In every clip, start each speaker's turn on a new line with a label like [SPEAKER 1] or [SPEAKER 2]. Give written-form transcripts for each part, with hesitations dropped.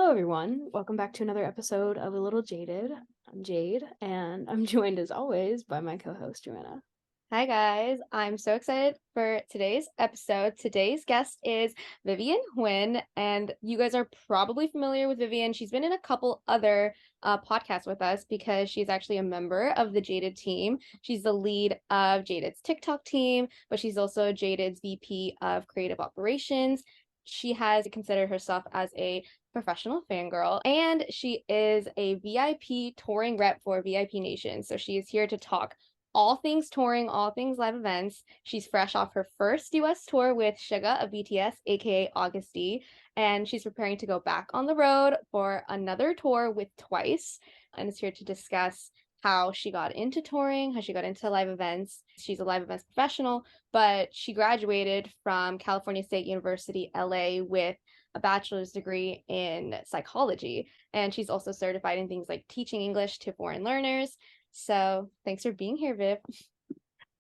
[SPEAKER 1] Hello, everyone. Welcome back to another episode of A Little Jaded. I'm Jade, and I'm joined as always by my co-host, Joanna.
[SPEAKER 2] Hi guys, I'm so excited for today's episode. Today's guest is Vivienne Huynh, and you guys are probably familiar with Vivienne. She's been in a couple other podcasts with us because she's actually a member of the Jaded team. She's the lead of Jaded's TikTok team, but she's also Jaded's VP of Creative Operations. She has considered herself as a professional fangirl, and she is a VIP touring rep for VIP Nation. So she is here to talk all things touring, all things live events. She's fresh off her first US tour with Suga of BTS, aka Augusty, and she's preparing to go back on the road for another tour with Twice, and is here to discuss how she got into touring, how she got into live events. She's a live events professional, but she graduated from California State University, LA with a bachelor's degree in psychology. And she's also certified in things like teaching English to foreign learners. So thanks for being here, Viv.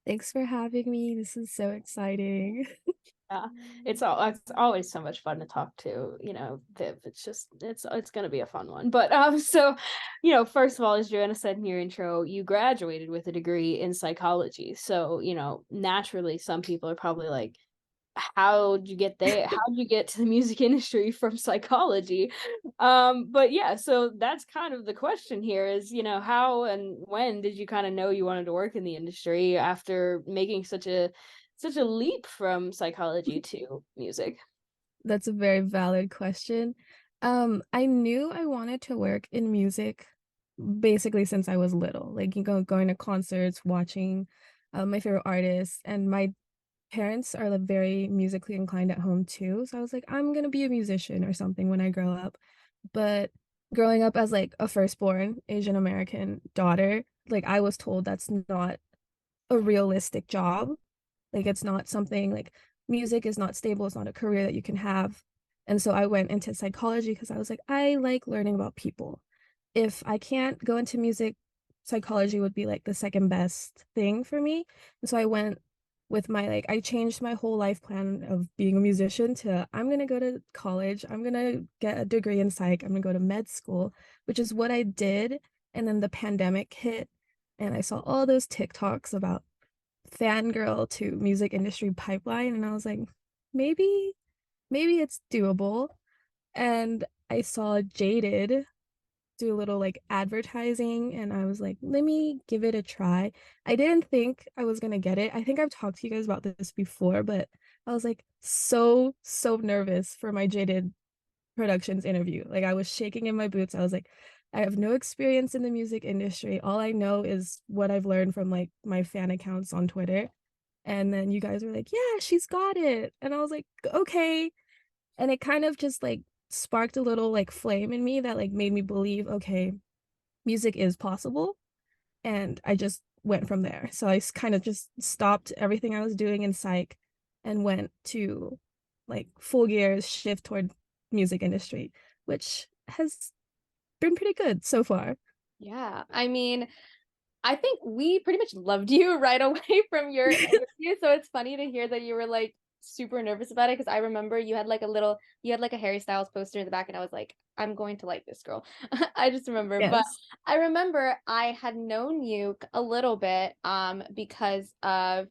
[SPEAKER 3] Thanks for having me. This is so exciting.
[SPEAKER 1] Yeah, it's always so much fun to talk to, Viv. It's gonna be a fun one. But first of all, as Joanna said in your intro, you graduated with a degree in psychology. So, naturally some people are probably like, how'd you get there? How'd you get to the music industry from psychology? But yeah, so that's kind of the question here is, how and when did you kind of know you wanted to work in the industry after making such a leap from psychology to music?
[SPEAKER 3] That's a very valid question. I knew I wanted to work in music basically since I was little, like going to concerts, watching my favorite artists, and my parents are like very musically inclined at home too. So I was like, I'm gonna be a musician or something when I grow up. But growing up as like a firstborn Asian American daughter, like I was told that's not a realistic job. Like it's not something like music is not stable, it's not a career that you can have. And so I went into psychology because I was like, I like learning about people. If I can't go into music, psychology would be like the second best thing for me. And so I went with my like I changed my whole life plan of being a musician to I'm gonna go to college, I'm gonna get a degree in psych, I'm gonna go to med school, which is what I did. And then the pandemic hit and I saw all those TikToks about fangirl to music industry pipeline, and I was like, maybe it's doable. And I saw Jaded do a little like advertising, and I was like, let me give it a try. I didn't think I was gonna get it. I think I've talked to you guys about this before, but I was like so nervous for my Jaded Productions interview. Like I was shaking in my boots. I was like, I have no experience in the music industry. All I know is what I've learned from like my fan accounts on Twitter. And then you guys were like, yeah, she's got it. And I was like, okay. And it kind of just like sparked a little like flame in me that like made me believe, okay, music is possible. And I just went from there. So I kind of just stopped everything I was doing in psych and went to like full gears shift toward music industry, which has been pretty good so far.
[SPEAKER 2] Yeah, I mean, I think we pretty much loved you right away from your interview. So it's funny to hear that you were like super nervous about it because I remember you had like a Harry Styles poster in the back, and I was like, I'm going to like this girl. I just remember, but
[SPEAKER 3] Yes.
[SPEAKER 2] I remember I had known you a little bit because of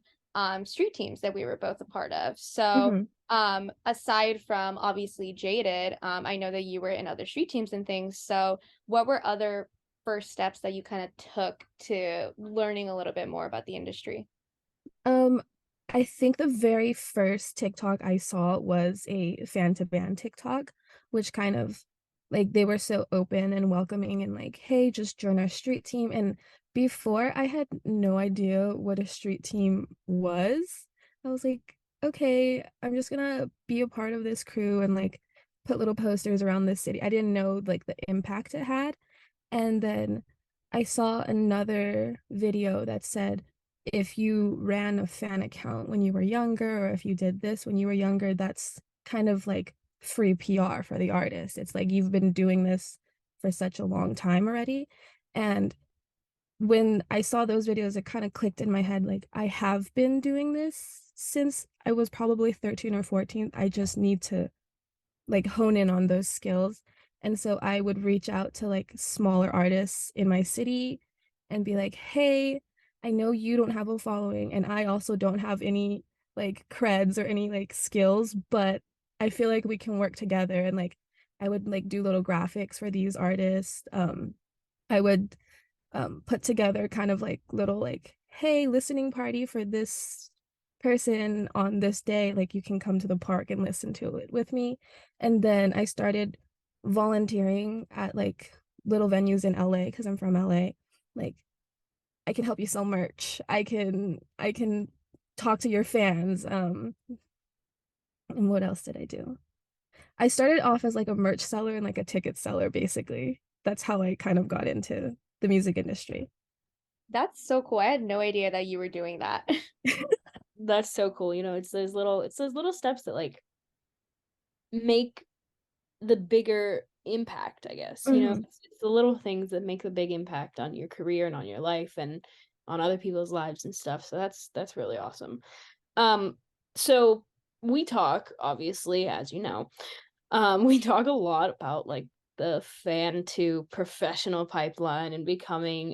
[SPEAKER 2] street teams that we were both a part of. So
[SPEAKER 3] Mhm.
[SPEAKER 2] aside from obviously Jaded, I know that you were in other street teams and things. So what were other first steps that you kind of took to learning a little bit more about the industry?
[SPEAKER 3] Um, I think the very first TikTok I saw was a fan to band TikTok, which kind of like they were so open and welcoming and like, hey, just join our street team. And before I had no idea what a street team was. I was like, okay, I'm just gonna be a part of this crew and like put little posters around the city. I didn't know like the impact it had. And then I saw another video that said, if you ran a fan account when you were younger, or if you did this when you were younger, that's kind of like free PR for the artist. It's like you've been doing this for such a long time already. And when I saw those videos, it kind of clicked in my head like, I have been doing this since I was probably 13 or 14. I just need to like hone in on those skills. And so I would reach out to like smaller artists in my city and be like, hey, I know you don't have a following, and I also don't have any like creds or any like skills, but I feel like we can work together. And like I would like do little graphics for these artists. I would put together kind of like little like, hey, listening party for this person on this day, like you can come to the park and listen to it with me. And then I started volunteering at like little venues in LA because I'm from LA. Like I can help you sell merch. I can talk to your fans. And what else did I do? I started off as like a merch seller and like a ticket seller, basically. That's how I kind of got into the music industry.
[SPEAKER 2] That's so cool. I had no idea that you were doing that.
[SPEAKER 1] That's so cool. It's those little steps that like make the bigger impact, I guess.
[SPEAKER 3] Mhm.
[SPEAKER 1] It's the little things that make the big impact on your career and on your life and on other people's lives and stuff. So that's really awesome. So we talk, obviously, as you know, we talk a lot about like the fan to professional pipeline and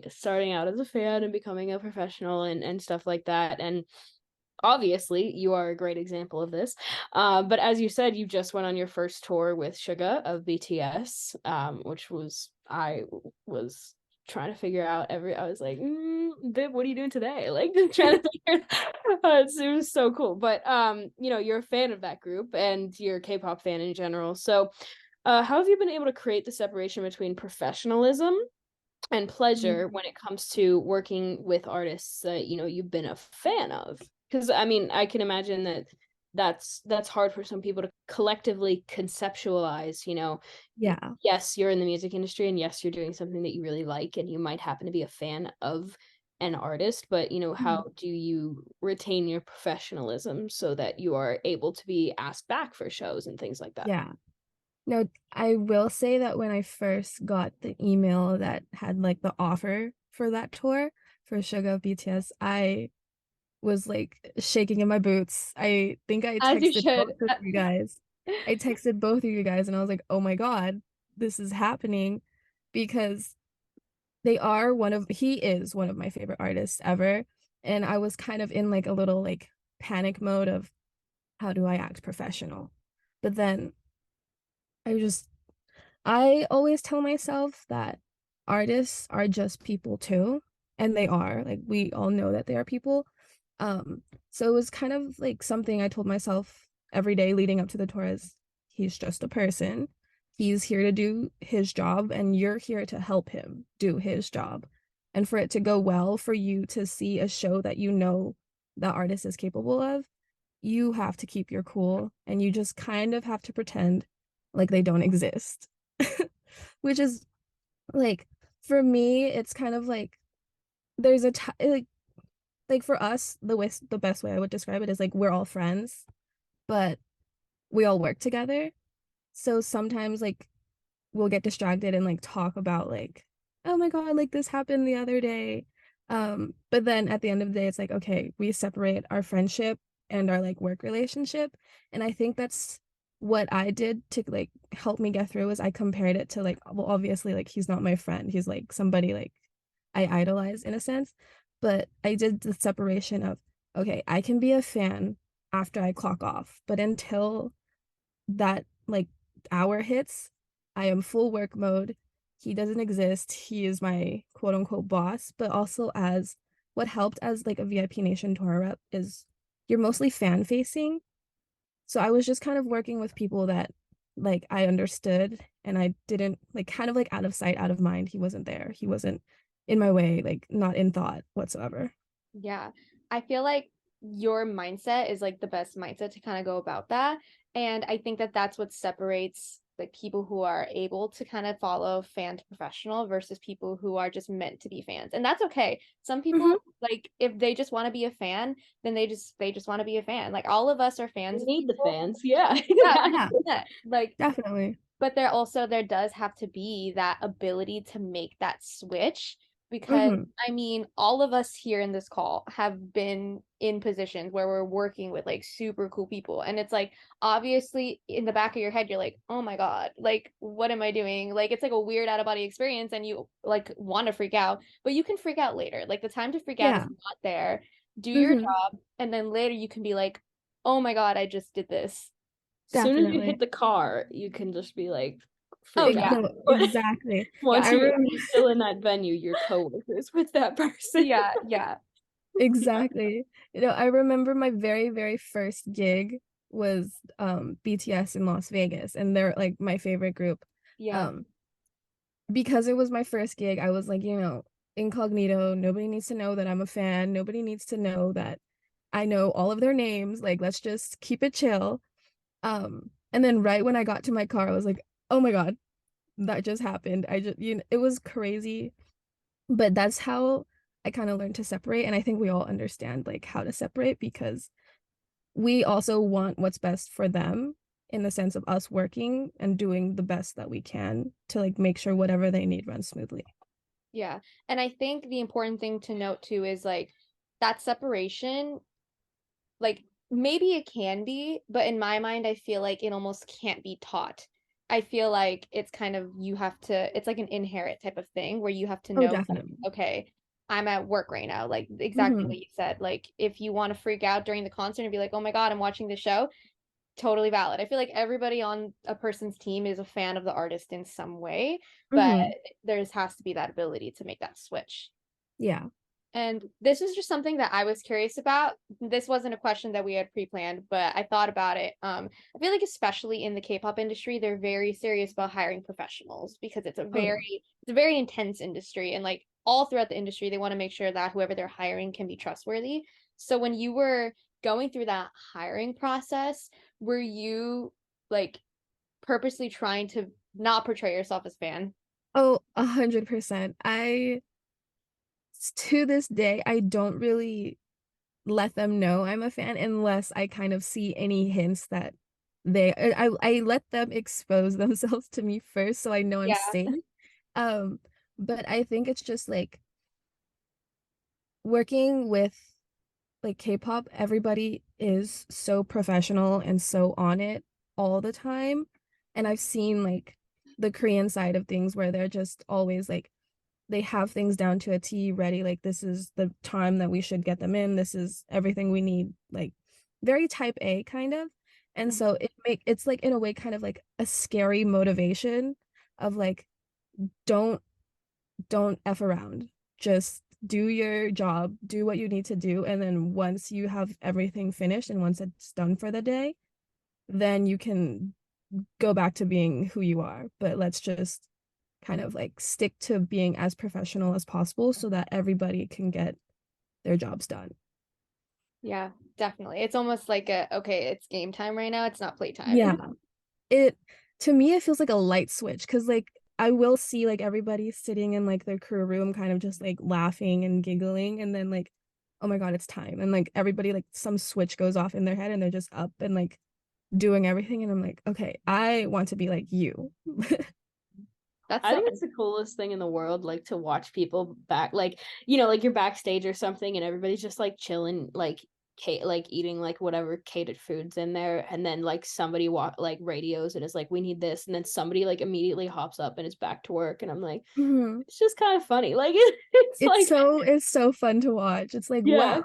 [SPEAKER 1] starting out as a fan and becoming a professional and stuff like that. And obviously you are a great example of this, but as you said, you just went on your first tour with Suga of BTS, which I was trying to figure out I was like, Viv, what are you doing today? Like trying to figure it was so cool. But you're a fan of that group and you're a K-pop fan in general, so how have you been able to create the separation between professionalism and pleasure when it comes to working with artists that you've been a fan of? Because I mean, I can imagine that that's hard for some people to collectively conceptualize.
[SPEAKER 3] Yeah.
[SPEAKER 1] Yes, you're in the music industry, and yes, you're doing something that you really like, and you might happen to be a fan of an artist, but
[SPEAKER 3] Mhm.
[SPEAKER 1] how do you retain your professionalism so that you are able to be asked back for shows and things like that?
[SPEAKER 3] Yeah. No, I will say that when I first got the email that had like the offer for that tour for Suga of BTS, I was like shaking in my boots. I think I
[SPEAKER 2] As you
[SPEAKER 3] texted
[SPEAKER 2] should.
[SPEAKER 3] both of you guys. I texted both of you guys and I was like, "Oh my God, this is happening," because he is one of my favorite artists ever. And I was kind of in like a little like panic mode of how do I act professional? But then I just I always tell myself that artists are just people too, and they are. Like we all know that they are people. Um, so it was kind of like something I told myself every day leading up to the tour is he's just a person. He's here to do his job, and you're here to help him do his job. And for it to go well, for you to see a show that you know the artist is capable of, you have to keep your cool and you just kind of have to pretend like they don't exist. Which is like for me, it's kind of like there's like for us, the best way I would describe it is like we're all friends, but we all work together. So sometimes like we'll get distracted and like talk about like, oh my God, like this happened the other day. But then at the end of the day, it's like, okay, we separate our friendship and our like work relationship. And I think that's what I did to like help me get through is I compared it to like, well, obviously, like he's not my friend. He's like somebody like I idolize in a sense. But I did the separation of, okay, I can be a fan after I clock off, but until that like hour hits, I am full work mode. He doesn't exist. He is my quote unquote boss, but also as what helped as like a VIP Nation tour rep is you're mostly fan facing. So I was just kind of working with people that like I understood and I didn't like kind of like out of sight, out of mind. He wasn't there. He wasn't in my way, like not in thought whatsoever.
[SPEAKER 2] Yeah. I feel like your mindset is like the best mindset to kind of go about that. And I think that that's what separates like people who are able to kind of follow fan to professional versus people who are just meant to be fans. And that's okay. Some
[SPEAKER 3] Hmm.
[SPEAKER 2] people like if they just want to be a fan, then they just want to be a fan. Like all of us are
[SPEAKER 1] We
[SPEAKER 2] fans of
[SPEAKER 1] need the
[SPEAKER 2] people.
[SPEAKER 1] fans, yeah.
[SPEAKER 2] Yeah,
[SPEAKER 3] Yeah,
[SPEAKER 2] 100%. Like
[SPEAKER 3] definitely.
[SPEAKER 2] but there does have to be that ability to make that switch because
[SPEAKER 3] Mm-hmm.
[SPEAKER 2] I mean, all of us here in this call have been in positions where we're working with like super cool people. And it's like, obviously, in the back of your head, you're like, oh my God, like, what am I doing? Like, it's like a weird out of body experience, and you like want to freak out, but you can freak out later. Like, the time to freak out is
[SPEAKER 3] Yeah.
[SPEAKER 2] not there. Do your
[SPEAKER 3] Mm-hmm.
[SPEAKER 2] job, and then later you can be like, oh my God, I just did this.
[SPEAKER 1] As soon as you
[SPEAKER 3] Definitely.
[SPEAKER 1] hit the car, you can just be like
[SPEAKER 2] Oh,
[SPEAKER 1] freak out.
[SPEAKER 2] yeah.
[SPEAKER 3] No,
[SPEAKER 1] But
[SPEAKER 3] exactly.
[SPEAKER 2] Yeah.
[SPEAKER 1] once
[SPEAKER 3] I
[SPEAKER 1] you're
[SPEAKER 3] remember
[SPEAKER 1] still in that venue, you're coworkers with that person.
[SPEAKER 2] Yeah. Yeah.
[SPEAKER 3] exactly. I remember my very, very first gig was BTS in Las Vegas, and they're like my favorite group.
[SPEAKER 2] Yeah.
[SPEAKER 3] Um, because it was my first gig, I was like, incognito. Nobody needs to know that I'm a fan. Nobody needs to know that I know all of their names. Like, let's just keep it chill. And then right when I got to my car, I was like, oh my God, that just happened. It was crazy, but that's how I kind of learned to separate. And I think we all understand like how to separate, because we also want what's best for them, in the sense of us working and doing the best that we can to like make sure whatever they need runs smoothly.
[SPEAKER 2] Yeah. And I think the important thing to note too is like that separation, like maybe it can be, but in my mind, I feel like it almost can't be taught. I feel like it's kind of, you have to, it's like an inherit type of thing where you have to
[SPEAKER 3] Oh,
[SPEAKER 2] know, like,
[SPEAKER 3] definitely.
[SPEAKER 2] okay, I'm at work right now. Like exactly
[SPEAKER 3] Hmm.
[SPEAKER 2] what you said. Like if you want to freak out during the concert and be like, oh my God, I'm watching the show, totally valid. I feel like everybody on a person's team is a fan of the artist in some way, but
[SPEAKER 3] Hmm.
[SPEAKER 2] there has to be that ability to make that switch.
[SPEAKER 3] Yeah.
[SPEAKER 2] And this is just something that I was curious about. This wasn't a question that we had pre-planned, but I thought about it. I feel like especially in the K-pop industry, they're very serious about hiring professionals because
[SPEAKER 3] Oh, yeah.
[SPEAKER 2] it's a very intense industry, and like all throughout the industry, they want to make sure that whoever they're hiring can be trustworthy. So when you were going through that hiring process, were you like purposely trying to not portray yourself as fan?
[SPEAKER 3] Oh, 100%. To this day, I don't really let them know I'm a fan unless I kind of see any hints that I let them expose themselves to me first, so I know I'm
[SPEAKER 2] Yeah.
[SPEAKER 3] safe. Um, but I think it's just like working with like K-pop, everybody is so professional and so on it all the time. And I've seen like the Korean side of things where they're just always like they have things down to a T ready. Like, this is the time that we should get them in. This is everything we need. Like, very type A kind of. And so it's like in a way kind of like a scary motivation of like, don't don't F around. Just do your job, do what you need to do. And then once you have everything finished and once it's done for the day, then you can go back to being who you are. But let's just kind of like stick to being as professional as possible so that everybody can get their jobs done.
[SPEAKER 2] Yeah, definitely. It's almost like okay, it's game time right now. It's not playtime.
[SPEAKER 3] Yeah. It to me it feels like a light switch, because like I will see like everybody sitting in like their crew room kind of just like laughing and giggling, and then like, oh my God, it's time. And like everybody, like some switch goes off in their head and they're just up and like doing everything. And I'm like, okay, I want to be like you.
[SPEAKER 2] That's
[SPEAKER 1] I
[SPEAKER 2] so
[SPEAKER 1] think it's the coolest thing in the world, like to watch people back, like, like you're backstage or something and everybody's just like chilling, like like eating like whatever catered foods in there, and then like somebody like radios and is like, we need this, and then somebody like immediately hops up and is back to work, and I'm like,
[SPEAKER 3] Mhm.
[SPEAKER 1] it's just kind of funny. Like it's like,
[SPEAKER 3] It's so fun to watch. It's like,
[SPEAKER 1] yeah,
[SPEAKER 3] wow.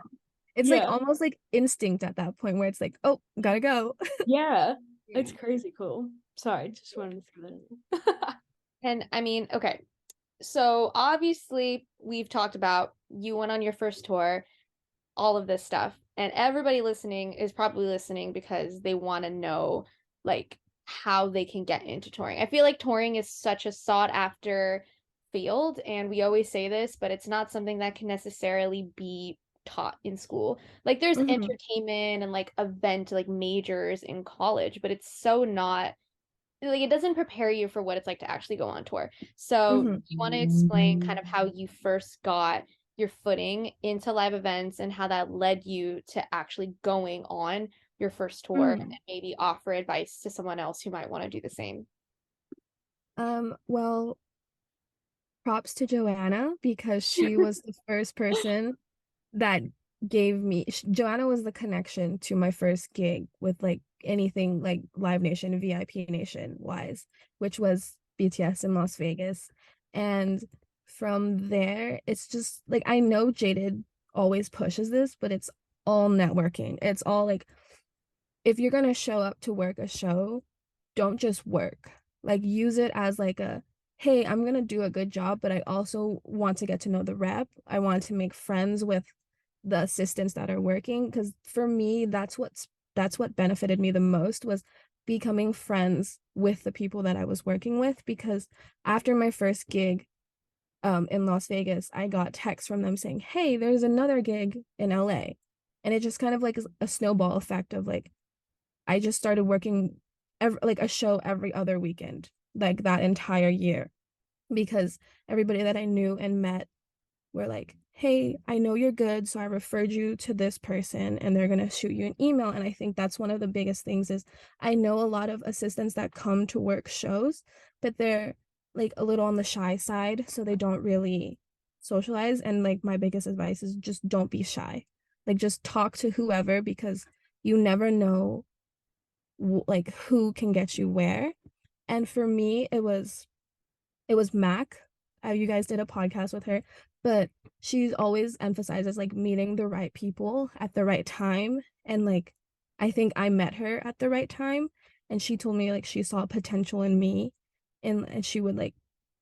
[SPEAKER 3] It's like
[SPEAKER 1] yeah,
[SPEAKER 3] almost like instinct at that point where it's like, oh, gotta go.
[SPEAKER 1] yeah.
[SPEAKER 2] yeah.
[SPEAKER 1] It's crazy cool. Sorry, just wanted to throw that in.
[SPEAKER 2] And I mean, okay. So obviously we've talked about you went on your first tour, all of this stuff, and everybody listening is probably listening because they want to know like how they can get into touring. I feel like touring is such a sought after field, and we always say this, but it's not something that can necessarily be taught in school. Like there's
[SPEAKER 3] Mhm.
[SPEAKER 2] entertainment and like event like majors in college, but it's so not like it doesn't prepare you for what it's like to actually go on tour. So, do
[SPEAKER 3] Mhm.
[SPEAKER 2] you want to explain kind of how you first got your footing into live events and how that led you to actually going on your first tour and
[SPEAKER 3] Mhm.
[SPEAKER 2] maybe offer advice to someone else who might want to do the same?
[SPEAKER 3] Well, props to Joanna because she was the first person that gave me Joanna was the connection to my first gig with like anything like Live Nation, VIP Nation wise, which was BTS in Las Vegas. And from there, it's just like I know Jaded always pushes this, but it's all networking. It's all like if you're gonna show up to work a show, don't just work. Like use it as like a hey, I'm gonna do a good job, but I also want to get to know the rep. I want to make friends with the assistants that are working because for me that's what benefited me the most was becoming friends with the people that I was working with because after my first gig in Las Vegas I got texts from them saying hey there's another gig in LA and it just kind of like a snowball effect of like I just started working like a show every other weekend like that entire year because everybody that I knew and met were like, hey, I know you're good, so I referred you to this person and they're gonna shoot you an email. And I think that's one of the biggest things is I know a lot of assistants that come to work shows, but they're like a little on the shy side, so they don't really socialize. And like my biggest advice is just don't be shy. Like just talk to whoever because you never know like who can get you where. And for me, it was Mac. You guys did a podcast with her, but she's always emphasizes like meeting the right people at the right time. And like, I think I met her at the right time. And she told me like she saw potential in me and she would like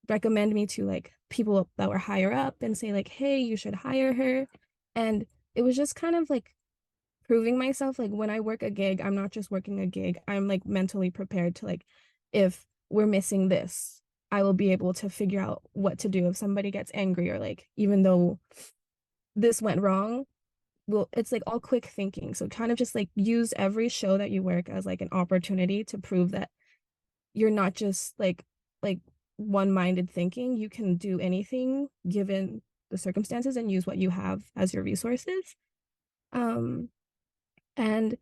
[SPEAKER 3] recommend me to like people that were higher up and say like, hey, you should hire her. And it was just kind of like proving myself like when I work a gig, I'm not just working a gig. I'm like mentally prepared to like if we're missing this, I will be able to figure out what to do if somebody gets angry or like even though this went wrong, well it's like all quick thinking. So kind of just like use every show that you work as like an opportunity to prove that you're not just like one-minded thinking. You can do anything given the circumstances and use what you have as your resources. Um and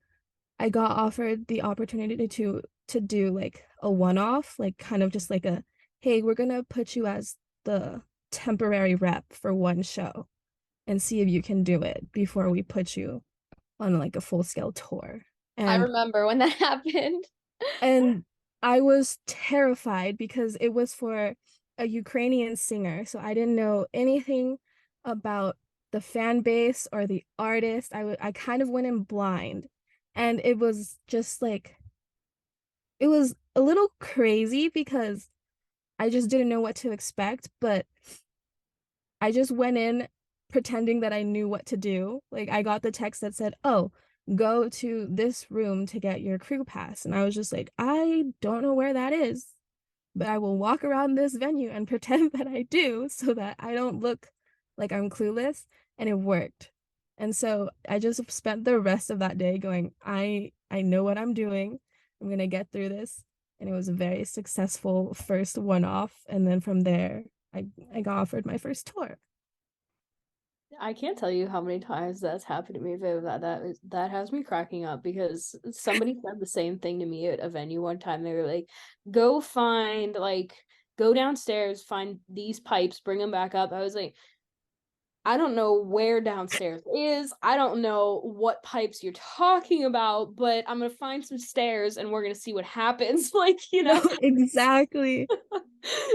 [SPEAKER 3] I got offered the opportunity to do like a one-off, like kind of just like a, hey, we're gonna put you as the temporary rep for one show and see if you can do it before we put you on like a full-scale tour.
[SPEAKER 2] I
[SPEAKER 3] And
[SPEAKER 2] remember when that happened.
[SPEAKER 3] and I was terrified because it was for a Ukrainian singer, so I didn't know anything about the fan base or the artist. I kind of went in blind, and it was just like it was a little crazy because I just didn't know what to expect, but I just went in pretending that I knew what to do. Like I got the text that said, "Oh, go to this room to get your crew pass." And I was just like, "I don't know where that is, but I will walk around this venue and pretend that I do so that I don't look like I'm clueless." And it worked. And so I just spent the rest of that day going, I know what I'm doing. I'm gonna get through this. And it was a very successful first one-off. And then from there, I got offered my first tour.
[SPEAKER 1] I can't tell you how many times that's happened to me, Viv. That has me cracking up because somebody said the same thing to me at a venue one time. They were like, go downstairs, find these pipes, bring them back up." I was like, I don't know where downstairs is. I don't know what pipes you're talking about, but I'm gonna find some stairs and we're gonna see what happens. Like,
[SPEAKER 3] No, exactly.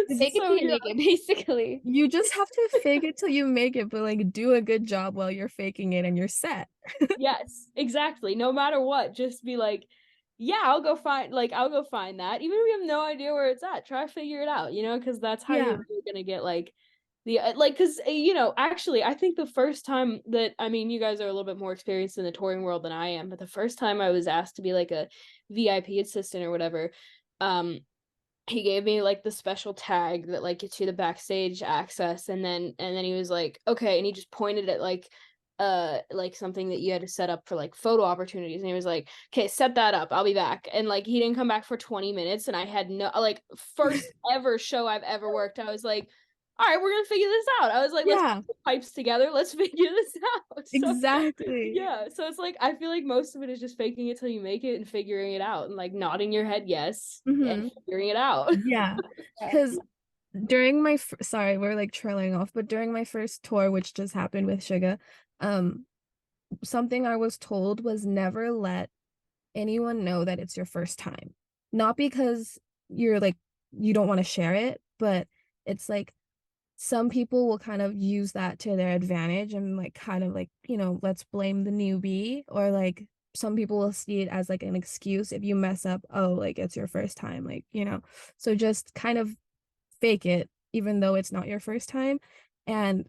[SPEAKER 2] Fake it
[SPEAKER 1] So
[SPEAKER 2] till you
[SPEAKER 1] yeah.
[SPEAKER 2] make it, basically.
[SPEAKER 3] You just have to fake it till you make it, but like do a good job while you're faking it and you're set.
[SPEAKER 1] Yes, exactly. No matter what, just be like, yeah, I'll go find that. Even if we have no idea where it's at, try to figure it out, because that's how
[SPEAKER 3] Yeah.
[SPEAKER 1] you're gonna get like the because actually, I think the first time that I mean, you guys are a little bit more experienced in the touring world than I am, but the first time I was asked to be like a VIP assistant or whatever, um, he gave me like the special tag that like gets you the backstage access, and then he was like, okay, and he just pointed at like something that you had to set up for like photo opportunities, and he was like, okay, set that up, I'll be back. And like he didn't come back for 20 minutes, and I had no like first ever show I've ever worked. I was like, all right, we're gonna figure this out. I was like, let's
[SPEAKER 3] Yeah,
[SPEAKER 1] put the pipes together, let's figure this out. So
[SPEAKER 3] exactly.
[SPEAKER 1] yeah, so it's like I feel like most of it is just faking it till you make it and figuring it out and like nodding your head yes and
[SPEAKER 3] Hmm.
[SPEAKER 1] figuring it out.
[SPEAKER 3] Yeah,
[SPEAKER 2] Yeah.
[SPEAKER 3] because during my sorry, we're like trailing off, but during my first tour, which just happened with Suga, um, something I was told was never let anyone know that it's your first time. Not because you're like you don't want to share it, but it's like some people will kind of use that to their advantage and like kind of like, let's blame the newbie, or like some people will see it as like an excuse if you mess up, oh, like it's your first time, like, so just kind of fake it even though it's not your first time. And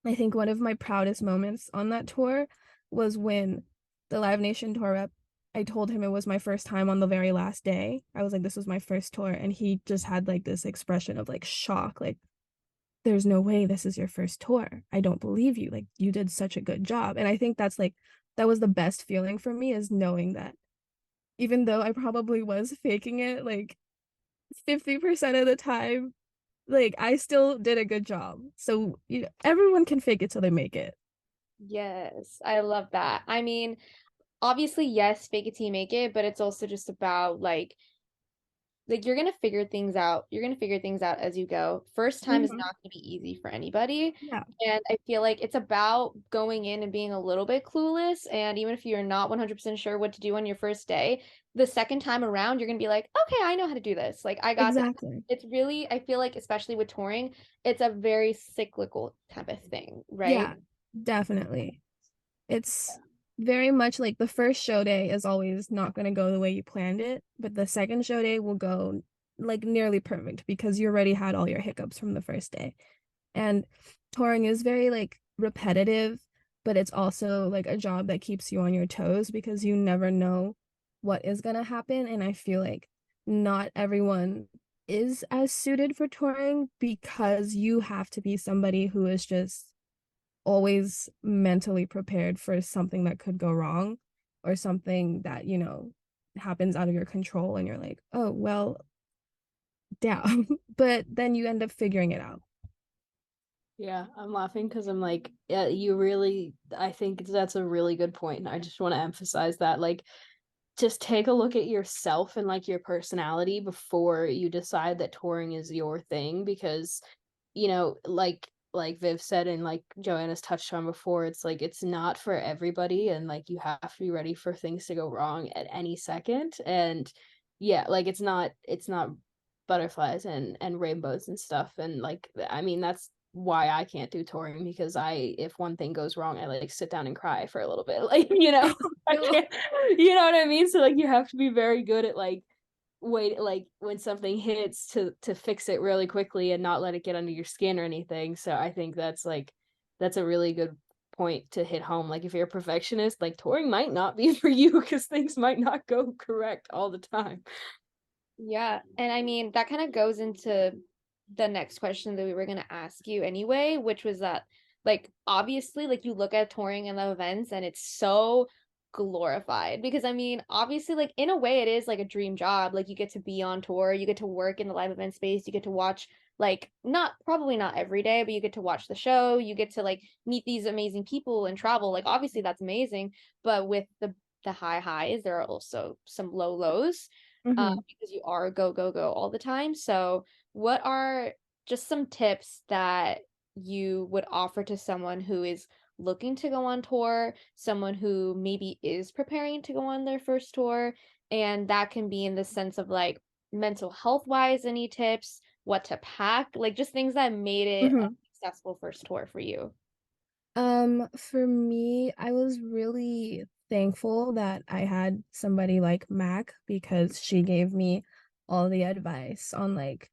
[SPEAKER 3] I think one of my proudest moments on that tour was when the Live Nation tour rep, I told him it was my first time on the very last day. I was like, this was my first tour. And he just had like this expression of like shock, like, there's no way this is your first tour. I don't believe you. Like, you did such a good job. And I think that's like, that was the best feeling for me, is knowing that even though I probably was faking it like 50% of the time, like I still did a good job. So, everyone can fake it till they make it.
[SPEAKER 2] Yes, I love that. I mean, obviously, yes, fake it till you make it, but it's also just about like you're gonna figure things out. You're gonna figure things out as you go. First time is
[SPEAKER 3] Mhm.
[SPEAKER 2] not gonna be easy for anybody.
[SPEAKER 3] Yeah,
[SPEAKER 2] And I feel like it's about going in and being a little bit clueless. And even if you're not 100% sure what to do on your first day, the second time around, you're gonna be like, okay, I know how to do this. Like I got this.
[SPEAKER 3] exactly.
[SPEAKER 2] It's really, I feel like, especially with touring, it's a very cyclical type of thing, right?
[SPEAKER 3] Yeah, definitely. It's very much like the first show day is always not going to go the way you planned it, but the second show day will go like nearly perfect because you already had all your hiccups from the first day. And touring is very like repetitive, but it's also like a job that keeps you on your toes because you never know what is going to happen. And I feel like not everyone is as suited for touring because you have to be somebody who is just always mentally prepared for something that could go wrong, or something that, happens out of your control and you're like, oh, well, damn. But then you end up figuring it out.
[SPEAKER 1] Yeah, I'm laughing because I'm like, yeah, you really, I think that's a really good point. And I just want to emphasize that, like, just take a look at yourself and like your personality before you decide that touring is your thing, because like Viv said and like Joanna's touched on before, it's like it's not for everybody, and like you have to be ready for things to go wrong at any second. And yeah, like it's not butterflies and rainbows and stuff. And like I mean that's why I can't do touring, because if one thing goes wrong, I like sit down and cry for a little bit. Like, I
[SPEAKER 3] No.
[SPEAKER 1] can't, you know what I mean? So like you have to be very good at like wait, like when something hits to fix it really quickly and not let it get under your skin or anything. So I think that's a really good point to hit home. Like if you're a perfectionist, like touring might not be for you because things might not go correct all the time.
[SPEAKER 2] Yeah. And I mean, that kind of goes into the next question that we were going to ask you anyway, which was that, like, obviously, like, you look at touring and the events and it's so glorified because, I mean, obviously, like, in a way, it is like a dream job. Like, you get to be on tour, you get to work in the live event space, you get to watch, like, probably not every day, but you get to watch the show, you get to, like, meet these amazing people and travel. Like, obviously, that's amazing. But with the high highs, there are also some low lows,
[SPEAKER 3] Hmm.
[SPEAKER 2] because you are go, go, go all the time. So, what are just some tips that you would offer to someone who is looking to go on tour, someone who maybe is preparing to go on their first tour? And that can be in the sense of like mental health wise, any tips, what to pack, like just things that made it a
[SPEAKER 3] Hmm.
[SPEAKER 2] successful first tour for you.
[SPEAKER 3] For me, I was really thankful that I had somebody like Mac, because she gave me all the advice on like,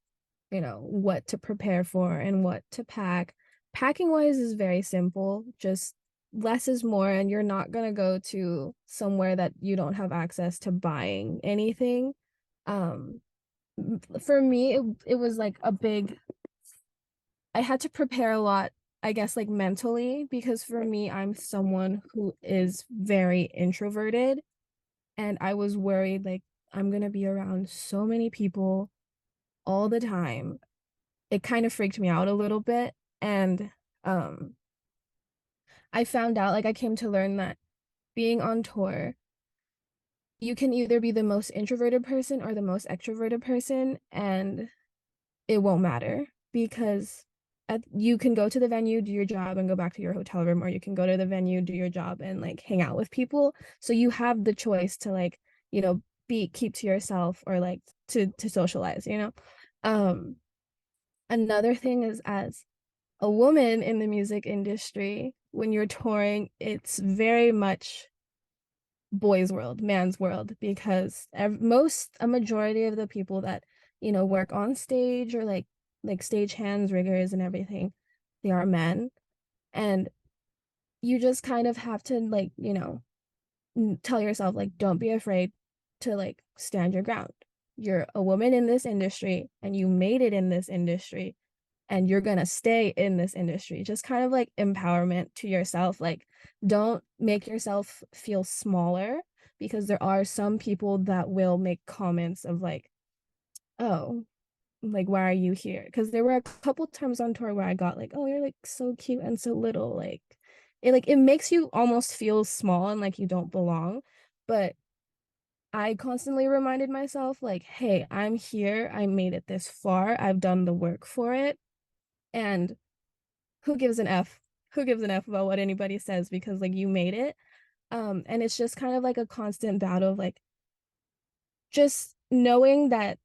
[SPEAKER 3] what to prepare for and what to pack. Packing wise is very simple, just less is more, and you're not gonna go to somewhere that you don't have access to buying anything. Um, for me, it was like a big, I had to prepare a lot, I guess, like mentally, because for me, I'm someone who is very introverted, and I was worried like I'm gonna be around so many people all the time. It kind of freaked me out a little bit. And um I found out, like I came to learn that being on tour, you can either be the most introverted person or the most extroverted person, and it won't matter. because you can go to the venue, do your job, and go back to your hotel room, or you can go to the venue, do your job, and like hang out with people. So you have the choice to like, you know, keep to yourself or like to socialize, you know. Um, Another thing is, as a woman in the music industry, when you're touring, it's very much boys' world, man's world, because a majority of the people that, you know, work on stage or like stage hands, riggers, and everything, they are men. And you just kind of have to like, you know, tell yourself like, don't be afraid to like stand your ground. You're a woman in this industry and you made it in this industry and you're gonna stay in this industry. Just kind of like empowerment to yourself. Like, don't make yourself feel smaller, because there are some people that will make comments of like, oh, like, why are you here? Because there were a couple times on tour where I got like, oh, you're like so cute and so little. Like it makes you almost feel small and like you don't belong. But I constantly reminded myself, like, hey, I'm here. I made it this far. I've done the work for it. And who gives an F? Who gives an F about what anybody says, because like you made it. And it's just kind of like a constant battle of like just knowing that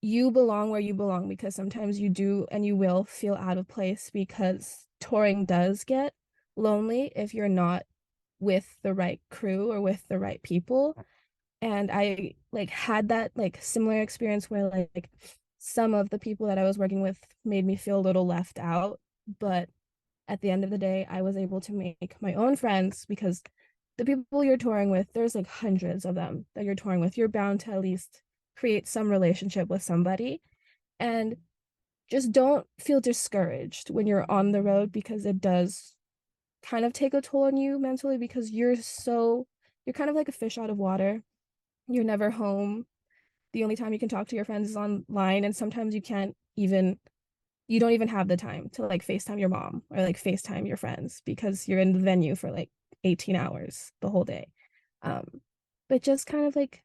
[SPEAKER 3] you belong where you belong, because sometimes you do and you will feel out of place, because touring does get lonely if you're not with the right crew or with the right people. And I like had that like similar experience where like some of the people that I was working with made me feel a little left out, but at the end of the day, I was able to make my own friends, because the people you're touring with, there's like hundreds of them that you're touring with. You're bound to at least create some relationship with somebody. And just don't feel discouraged when you're on the road, because it does kind of take a toll on you mentally, because you're kind of like a fish out of water. You're never home. The only time you can talk to your friends is online, and sometimes you don't even have the time to like FaceTime your mom or like FaceTime your friends, because you're in the venue for like 18 hours the whole day. Um, but just kind of like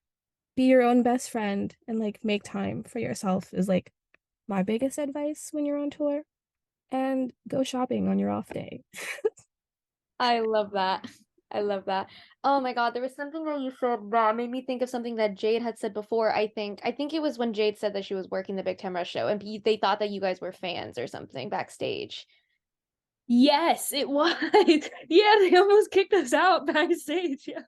[SPEAKER 3] be your own best friend and like make time for yourself is like my biggest advice when you're on tour. And go shopping on your off day.
[SPEAKER 2] I love that. I love that. Oh my God, there was something that you said that made me think of something that Jade had said before. I think it was when Jade said that she was working the Big Time Rush show and they thought that you guys were fans or something backstage.
[SPEAKER 1] Yes, it was. Yeah, they almost kicked us out backstage. Yeah.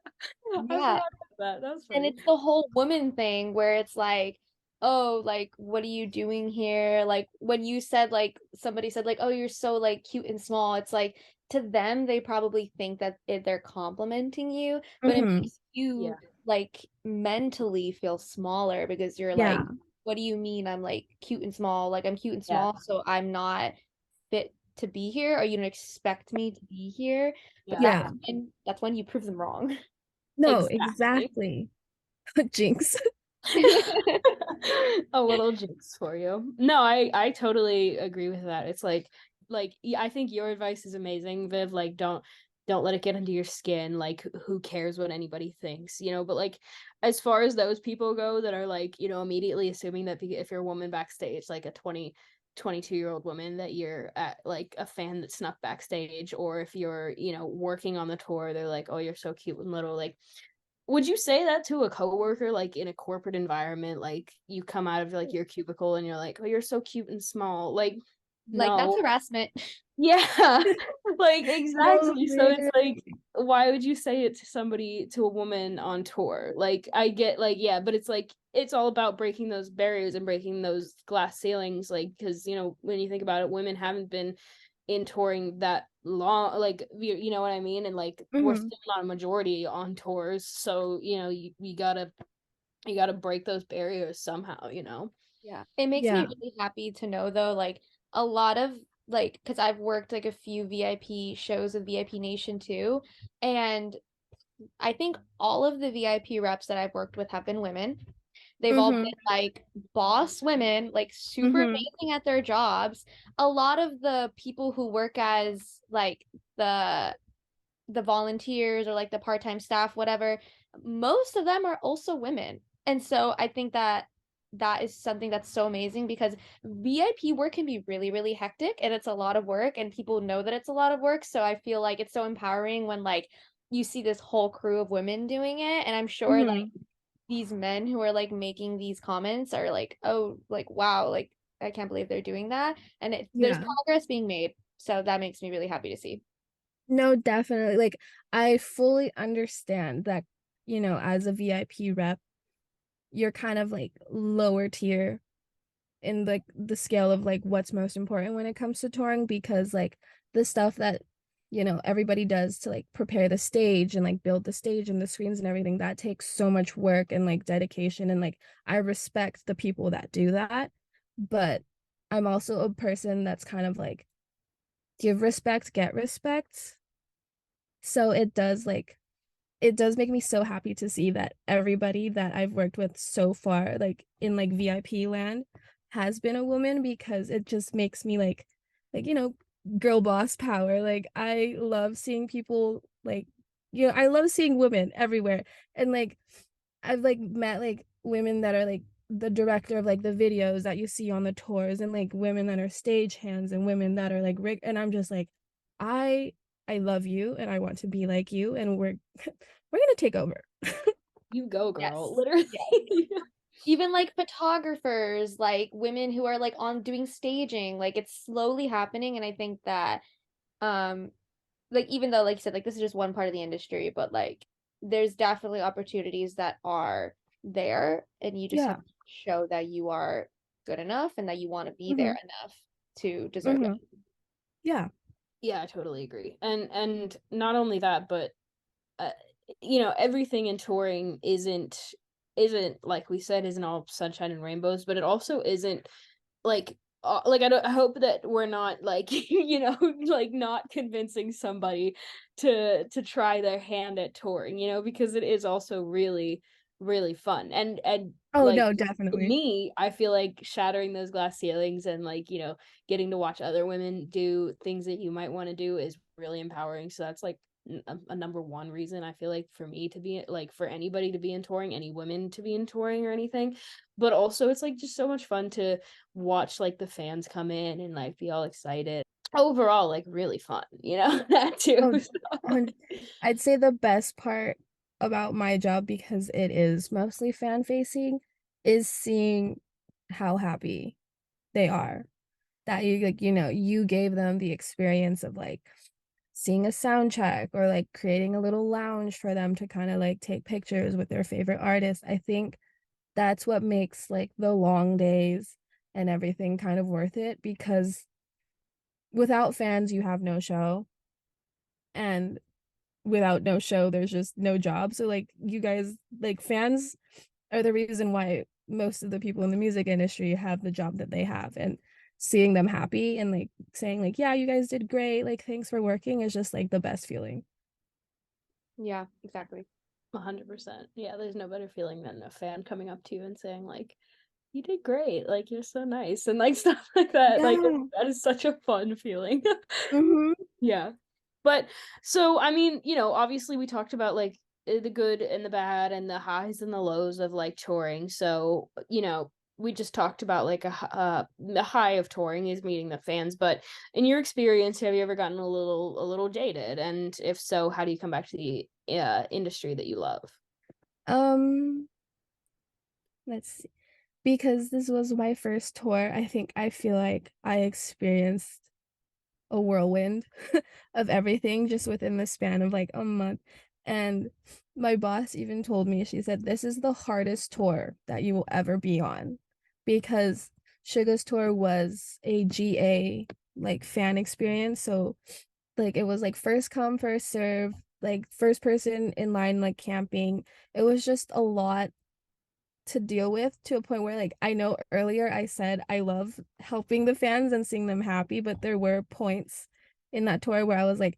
[SPEAKER 1] I
[SPEAKER 2] Yeah.
[SPEAKER 1] forgot about that. That was
[SPEAKER 2] And
[SPEAKER 1] funny.
[SPEAKER 2] it's the whole woman thing where it's like, oh, like, what are you doing here? Like, when you said, like, somebody said, like, oh, you're so, like, cute and small. It's like, to them, they probably think that they're complimenting you, but it
[SPEAKER 3] Mm-hmm.
[SPEAKER 2] makes you,
[SPEAKER 1] Yeah.
[SPEAKER 2] like, mentally feel smaller because you're like,
[SPEAKER 3] Yeah.
[SPEAKER 2] what do you mean I'm, like, cute and small? Like, I'm cute and
[SPEAKER 1] Yeah.
[SPEAKER 2] small, so I'm not fit to be here, or you don't expect me to be here. But
[SPEAKER 1] Yeah.
[SPEAKER 3] Yeah.
[SPEAKER 2] that's when you prove them wrong.
[SPEAKER 3] No,
[SPEAKER 1] Exactly.
[SPEAKER 3] exactly. Jinx.
[SPEAKER 1] A little jinx for you. No, I totally agree with that. It's like yeah, I think your advice is amazing, Viv. Like don't let it get under your skin. Like who cares what anybody thinks, you know? But like as far as those people go that are like, you know, immediately assuming that if you're a woman backstage, like a 22-year-old woman, that you're at like a fan that snuck backstage, or if you're, you know, working on the tour, they're like, oh, you're so cute and little. Like would you say that to a coworker, like in a corporate environment, like you come out of like your cubicle and you're like, oh, you're so cute and small? Like,
[SPEAKER 2] Like, that's
[SPEAKER 1] no.
[SPEAKER 2] harassment.
[SPEAKER 1] Yeah, like
[SPEAKER 3] No,
[SPEAKER 1] exactly. So it's like,
[SPEAKER 3] literally.
[SPEAKER 1] why would you say it to somebody, to a woman on tour? Like, I get like, yeah, but it's like, it's all about breaking those barriers and breaking those glass ceilings. Like, because, you know, when you think about it, women haven't been in touring that long, like, you know what I mean? And like, we're
[SPEAKER 3] Mm-hmm.
[SPEAKER 1] still not a majority on tours. So, you know, you gotta break those barriers somehow, you know?
[SPEAKER 2] Yeah. It makes me
[SPEAKER 3] Yeah.
[SPEAKER 2] really happy to know though, like a lot of like, because I've worked like a few VIP shows with VIP Nation too. And I think all of the VIP reps that I've worked with have been women. They've all
[SPEAKER 3] Mm-hmm.
[SPEAKER 2] been like boss women, like super
[SPEAKER 3] Mm-hmm.
[SPEAKER 2] amazing at their jobs. A lot of the people who work as like the the volunteers or like the part-time staff, whatever, most of them are also women. And so I think that that is something that's so amazing, because VIP work can be really, really hectic, and it's a lot of work, and people know that it's a lot of work. So I feel like it's so empowering when like you see this whole crew of women doing it. And I'm sure like
[SPEAKER 3] Mhm.
[SPEAKER 2] these men who are like making these comments are like, oh, like wow, like I can't believe they're doing that. And there's
[SPEAKER 3] Yeah.
[SPEAKER 2] progress being made. So that makes me really happy to see.
[SPEAKER 3] No, definitely. Like, I fully understand that, as a VIP rep, you're kind of like lower tier in like the scale of like what's most important when it comes to touring, because like the stuff that everybody does to like prepare the stage and like build the stage and the screens and everything, that takes so much work and like dedication, and like I respect the people that do that. But I'm also a person that's kind of like give respect, get respect. So it does make me so happy to see that everybody that I've worked with so far, like in like VIP land, has been a woman, because it just makes me like girl boss power. Like I love seeing people like, I love seeing women everywhere. And like I've like met like women that are like the director of like the videos that you see on the tours, and like women that are stage hands, and women that are like rig, and I'm just like, I I love you and I want to be like you, and we're gonna take over.
[SPEAKER 1] You go,
[SPEAKER 2] Yes.
[SPEAKER 1] girl. Literally.
[SPEAKER 2] Even like photographers, like women who are like on doing staging, like it's slowly happening. And I think that um like even though like you said, like this is just one part of the industry, but like there's definitely opportunities that are there, and you just have
[SPEAKER 3] Yeah.
[SPEAKER 2] to show that you are good enough and that you want to be there
[SPEAKER 3] Hmm.
[SPEAKER 2] enough to deserve it.
[SPEAKER 3] Hmm. Yeah.
[SPEAKER 1] Yeah, I totally agree. And not only that, but uh, everything in touring isn't like we said, isn't all sunshine and rainbows, but it also isn't like I hope that we're not like like not convincing somebody to try their hand at touring, because it is also really really fun. And
[SPEAKER 3] Oh
[SPEAKER 1] like
[SPEAKER 3] no,
[SPEAKER 1] for
[SPEAKER 3] definitely.
[SPEAKER 1] me, I feel like shattering those glass ceilings and like getting to watch other women do things that you might want to do is really empowering. So that's like a number one reason I feel like for me to be like, for anybody to be in touring, any women to be in touring or anything. But also it's like just so much fun to watch like the fans come in and like be all excited. Overall, like really fun, that too.
[SPEAKER 3] Oh,
[SPEAKER 1] So.
[SPEAKER 3] 100. I'd say the best part about my job, because it is mostly fan facing, is seeing how happy they are. That you like, you gave them the experience of like seeing a sound check, or like creating a little lounge for them to kind of like take pictures with their favorite artist. I think that's what makes like the long days and everything kind of worth it, because without fans, you have no show. And without no show, there's just no job. So like you guys, like fans are the reason why most of the people in the music industry have the job that they have. And seeing them happy and like saying like, yeah, you guys did great, like thanks for working, is just like the best feeling.
[SPEAKER 2] Yeah, exactly.
[SPEAKER 1] 100%. Yeah, there's no better feeling than a fan coming up to you and saying like, you did great, like you're so nice, and like stuff like that. Like
[SPEAKER 3] Yeah.
[SPEAKER 1] that is such a fun feeling.
[SPEAKER 3] Mm-hmm.
[SPEAKER 1] Yeah. But so I mean, obviously we talked about like the good and the bad and the highs and the lows of like touring. So, we just talked about like the high of touring is meeting the fans, but in your experience, have you ever gotten a little jaded? And if so, how do you come back to the industry that you love?
[SPEAKER 3] Um, let's see. Because this was my first tour, I feel like I experienced a whirlwind of everything just within the span of like a month. And my boss even told me, she said, this is the hardest tour that you will ever be on, because Suga's tour was a GA like fan experience. So like it was like first come, first serve, like first person in line, like camping. It was just a lot to deal with, to a point where like I know earlier I said I love helping the fans and seeing them happy, but there were points in that tour where I was like,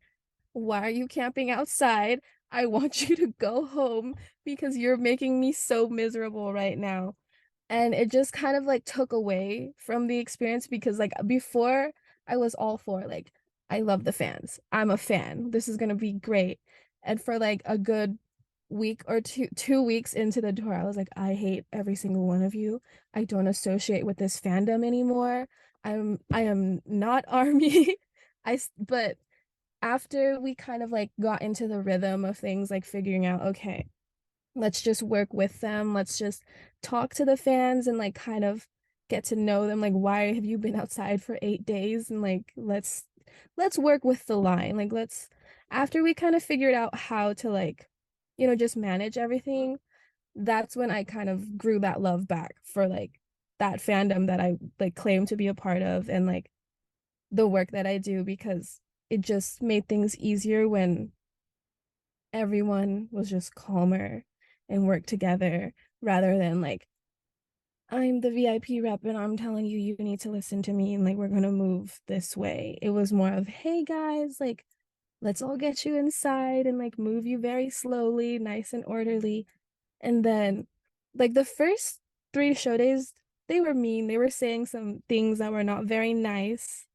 [SPEAKER 3] why are you camping outside? I want you to go home because you're making me so miserable right now. And it just kind of like took away from the experience, because like before I was all for like, I love the fans. I'm a fan. This is gonna be great. And for like a good week or 2 weeks into the tour, I was like, I hate every single one of you. I don't associate with this fandom anymore. I am not army. But after we kind of like got into the rhythm of things, like figuring out, okay, let's just work with them. Let's just talk to the fans and like kind of get to know them. Like, why have you been outside for 8 days? And like, let's work with the line. Like, let's after we kind of figured out how to like, just manage everything, that's when I kind of grew that love back for like that fandom that I like claim to be a part of and like the work that I do because it just made things easier when everyone was just calmer and worked together rather than like I'm the VIP rep and I'm telling you you need to listen to me and like we're gonna move this way. It was more of, hey guys, like let's all get you inside and like move you very slowly, nice and orderly. And then like the first 3 show days, they were mean. They were saying some things that were not very nice.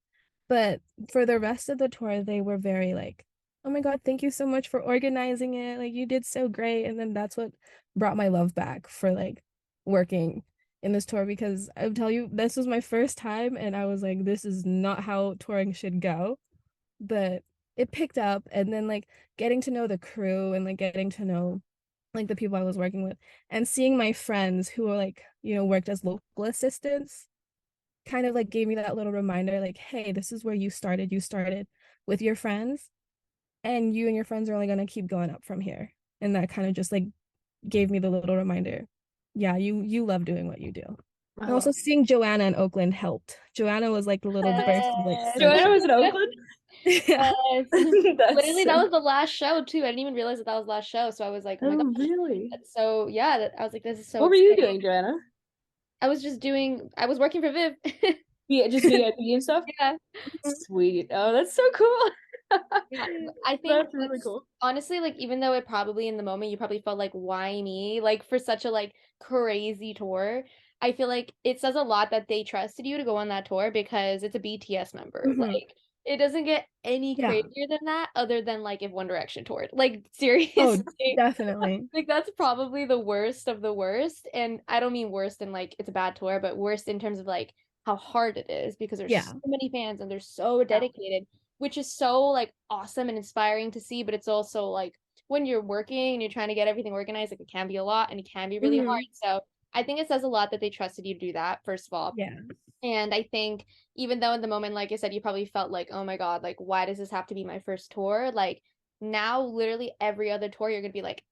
[SPEAKER 3] But for the rest of the tour, they were very like, oh my God, thank you so much for organizing it. Like you did so great. And then that's what brought my love back for like working in this tour because I'll tell you, this was my first time and I was like, this is not how touring should go. But it picked up and then like getting to know the crew and like getting to know like the people I was working with and seeing my friends who were like, worked as local assistants kind of like gave me that little reminder like, hey, this is where you started. You started with your friends and you and your friends are only going to keep going up from here. And that kind of just like gave me the little reminder. Yeah, you love doing what you do. And
[SPEAKER 1] Oh,
[SPEAKER 3] also seeing Joanna in Oakland helped. Joanna was like the little burst of like
[SPEAKER 2] Yes.
[SPEAKER 1] Joanna
[SPEAKER 3] sunshine.
[SPEAKER 1] was in Oakland.
[SPEAKER 3] Yeah.
[SPEAKER 2] Yes.
[SPEAKER 1] That's
[SPEAKER 2] Literally,
[SPEAKER 1] so.
[SPEAKER 2] that was the last show too. I didn't even realize that that was the last show. So I was like, oh my
[SPEAKER 1] Oh,
[SPEAKER 2] gosh.
[SPEAKER 1] really?
[SPEAKER 2] So yeah, I was like, this is so
[SPEAKER 1] What were you
[SPEAKER 2] exciting.
[SPEAKER 1] doing, Joanna?
[SPEAKER 2] I was working for Viv.
[SPEAKER 1] Yeah, just VIP and stuff.
[SPEAKER 2] Yeah.
[SPEAKER 1] Sweet. Oh, that's so cool.
[SPEAKER 2] Yeah. I think
[SPEAKER 1] That's really
[SPEAKER 2] that's
[SPEAKER 1] cool.
[SPEAKER 2] honestly like even though it probably in the moment you probably felt like why me? Like for such a like crazy tour. I feel like it says a lot that they trusted you to go on that tour because it's a BTS member.
[SPEAKER 3] Mhm.
[SPEAKER 2] Like it doesn't get any
[SPEAKER 3] Yeah.
[SPEAKER 2] crazier than that other than like if One Direction toured. Like
[SPEAKER 3] Oh,
[SPEAKER 2] seriously.
[SPEAKER 3] definitely.
[SPEAKER 2] Like that's probably the worst of the worst. And I don't mean worst in like it's a bad tour, but worst in terms of like how hard it is because there's
[SPEAKER 3] Yeah.
[SPEAKER 2] so many fans and they're so
[SPEAKER 1] Yeah.
[SPEAKER 2] dedicated, which is so like awesome and inspiring to see. But it's also like when you're working and you're trying to get everything organized, like it can be a lot and it can be really hard.
[SPEAKER 3] Mhm.
[SPEAKER 2] So I think it says a lot that they trusted you to do that, first of all.
[SPEAKER 3] Yeah.
[SPEAKER 2] And I think even though in the moment, like I said, you probably felt like, oh my God, like why does this have to be my first tour? Like now literally every other tour you're gonna be like,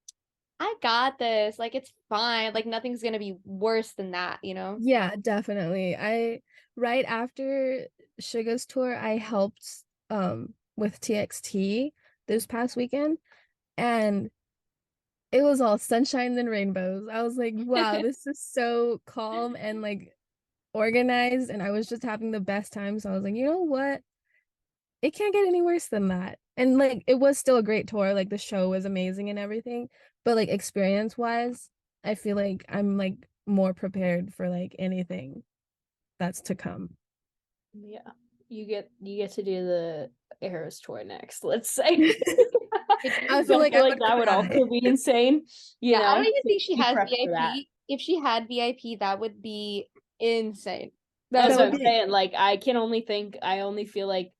[SPEAKER 2] I got this. Like it's fine. Like nothing's gonna be worse than that, you know?
[SPEAKER 3] Yeah, definitely. I right after Suga's tour, I helped with TXT this past weekend and it was all sunshine and rainbows. I was like, wow, this is so calm and like organized and I was just having the best time. So I was like, you know what? It can't get any worse than that. And like it was still a great tour. Like the show was amazing and everything. But like experience wise, I feel like I'm like more prepared for like anything that's to come.
[SPEAKER 1] Yeah. You get to do the Eras tour next, let's say.
[SPEAKER 3] I feel
[SPEAKER 1] Don't
[SPEAKER 3] like
[SPEAKER 1] feel
[SPEAKER 3] I
[SPEAKER 1] like
[SPEAKER 3] would
[SPEAKER 1] that would
[SPEAKER 3] cry.
[SPEAKER 1] also be insane,
[SPEAKER 2] Yeah, I don't even
[SPEAKER 1] So
[SPEAKER 2] think she
[SPEAKER 1] be
[SPEAKER 2] has
[SPEAKER 1] prepped for that.
[SPEAKER 2] VIP. If she had VIP, that would be insane. That
[SPEAKER 1] That's
[SPEAKER 3] That
[SPEAKER 2] would
[SPEAKER 1] what
[SPEAKER 3] would
[SPEAKER 1] I'm
[SPEAKER 3] be
[SPEAKER 1] saying. Like I only feel like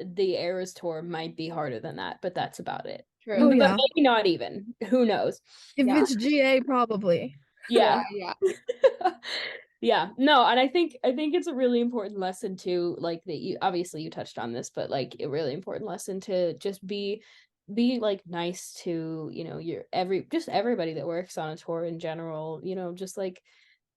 [SPEAKER 1] the Eras tour might be harder than that, but that's about it.
[SPEAKER 2] true.
[SPEAKER 3] oh
[SPEAKER 1] But
[SPEAKER 3] yeah.
[SPEAKER 1] maybe not even. Who knows?
[SPEAKER 3] If
[SPEAKER 2] Yeah.
[SPEAKER 3] it's GA, probably.
[SPEAKER 2] Yeah,
[SPEAKER 1] Yeah.
[SPEAKER 2] yeah.
[SPEAKER 1] Yeah, no, and I think it's a really important lesson too, like that you obviously you touched on this, but like a really important lesson to just be like nice to, your everybody that works on a tour in general, just like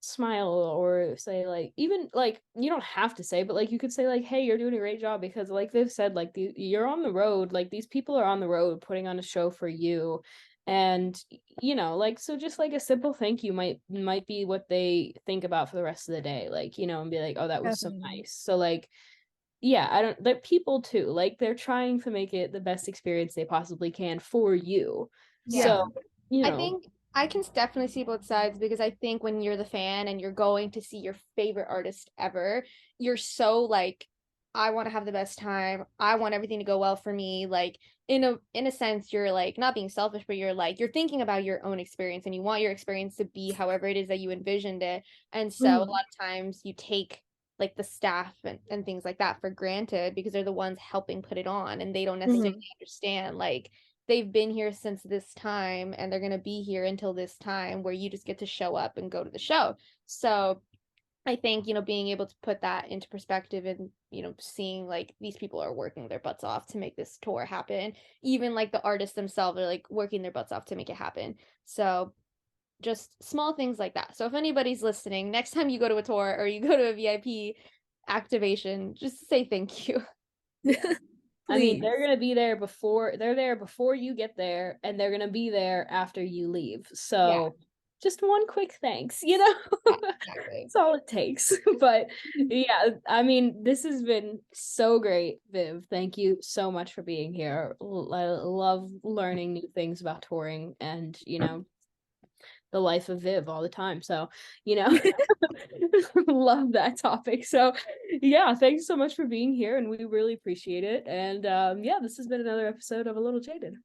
[SPEAKER 1] smile or say like even like you don't have to say but like you could say like hey, you're doing a great job because like they've said like you're on the road, like these people are on the road putting on a show for you. And like so just like a simple thank you might be what they think about for the rest of the day, like and be like, oh, that was so
[SPEAKER 3] Definitely.
[SPEAKER 1] nice. So like yeah, I don't that people too, like they're trying to make it the best experience they possibly can for you.
[SPEAKER 2] Yeah.
[SPEAKER 1] So
[SPEAKER 3] Yeah.
[SPEAKER 1] you
[SPEAKER 2] I
[SPEAKER 1] know
[SPEAKER 2] think I can definitely see both sides because I think when you're the fan and you're going to see your favorite artist ever, you're so like, I want to have the best time. I want everything to go well for me. Like, in a sense, you're like not being selfish, but you're thinking about your own experience and you want your experience to be however it is that you envisioned it. And so a lot of times you take like the staff and things like that for granted because they're the ones helping put it on, and they don't necessarily understand like they've been here since this time and they're going to be here until this time where you just get to show up and go to the show. So I think, being able to put that into perspective and, seeing like these people are working their butts off to make this tour happen. Even like the artists themselves are like working their butts off to make it happen. So just small things like that. So if anybody's listening, next time you go to a tour or you go to a VIP activation, just say thank you.
[SPEAKER 1] Yeah. I mean, they're there before you get there, and they're gonna be there after you leave. So just one quick thanks,
[SPEAKER 2] Yeah, exactly.
[SPEAKER 1] That's all it takes. But yeah, I mean, this has been so great, Viv. Thank you so much for being here. I love learning new things about touring and, the life of Viv all the time. So, love that topic. So, yeah, thanks so much for being here, and we really appreciate it. And yeah, this has been another episode of A Little Jaded.